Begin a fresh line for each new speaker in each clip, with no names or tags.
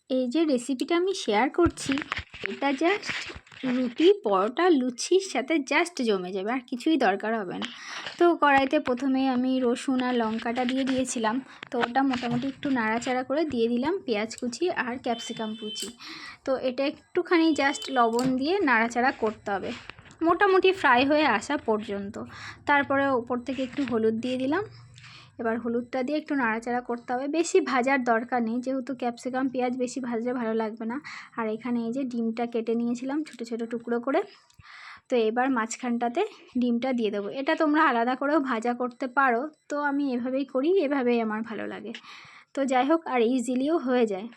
এই যে রেসিপিটা আমি শেয়ার করছি, এটা জাস্ট রুটি, পরোটা, লুচির সাথে জাস্ট জমে যাবে, আর কিছুই দরকার হবে না। তো কড়াইতে প্রথমে আমি রসুন আর লঙ্কাটা দিয়ে দিয়েছিলাম। তো ওটা মোটামুটি একটু নাড়াচাড়া করে দিয়ে দিলাম পেঁয়াজ কুচি আর ক্যাপসিকাম কুচি। তো এটা একটুখানি জাস্ট লবণ দিয়ে নাড়াচাড়া করতে হবে মোটামুটি ফ্রাই হয়ে আসা পর্যন্ত। তারপরে ওপর থেকে একটু হলুদ দিয়ে দিলাম। এবার হলুদটা দিয়ে একটু নাড়াচাড়া করতে হবে, বেশি ভাজার দরকার নেই, যেহেতু ক্যাপসিকাম পেঁয়াজ বেশি ভাজলে ভালো লাগবে না। আর এখানে এই যে ডিমটা কেটে নিয়েছিলাম ছোটো ছোটো টুকরো করে। তো এবার মাঝখানটাতে ডিমটা দিয়ে দেবো। এটা তোমরা আলাদা করেও ভাজা করতে পারো, তো আমি এভাবেই করি, এভাবেই আমার ভালো লাগে। তো যাই হোক, আর ইজিলিও হয়ে যায়।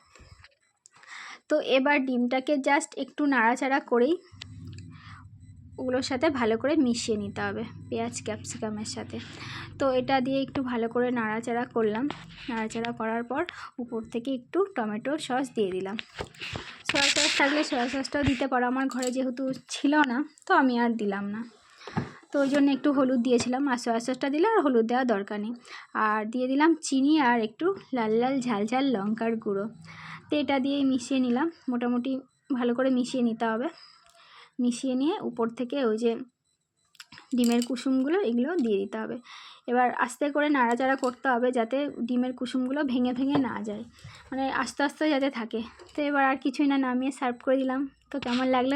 তো এবার ডিমটাকে জাস্ট একটু নাড়াচাড়া করেই ওগুলোর সাথে ভালো করে মিশিয়ে নিতে হবে পেঁয়াজ ক্যাপসিকামের সাথে। তো এটা দিয়ে একটু ভালো করে নাড়াচাড়া করলাম। নাড়াচাড়া করার পর উপর থেকে একটু টমেটো সস দিয়ে দিলাম। সয়া সস থাকলে সয়া সসটাও দিতে পারো, আমার ঘরে যেহেতু ছিল না তো আমি আর দিলাম না। তো ওই জন্য একটু হলুদ দিয়েছিলাম, আর সয়া সসটা দিলে আর হলুদ দেওয়ার দরকার নেই। আর দিয়ে দিলাম চিনি আর একটু লাল লাল ঝাল ঝাল লঙ্কার গুঁড়ো। তো এটা দিয়ে মিশিয়ে নিলাম, মোটামুটি ভালো করে মিশিয়ে নিতে হবে। মিশিয়ে নিয়ে উপর থেকে ওই যে ডিমের কুসুমগুলো এগুলো দিয়ে দিতে হবে। এবার আস্তে করে নাড়াচাড়া করতে হবে যাতে ডিমের কুসুমগুলো ভেঙে ভেঙে না যায়, মানে আস্তে আস্তে যাতে থাকে। তো এবার আর কিছুই না, নামিয়ে সার্ভ করে দিলাম। তো কেমন লাগলো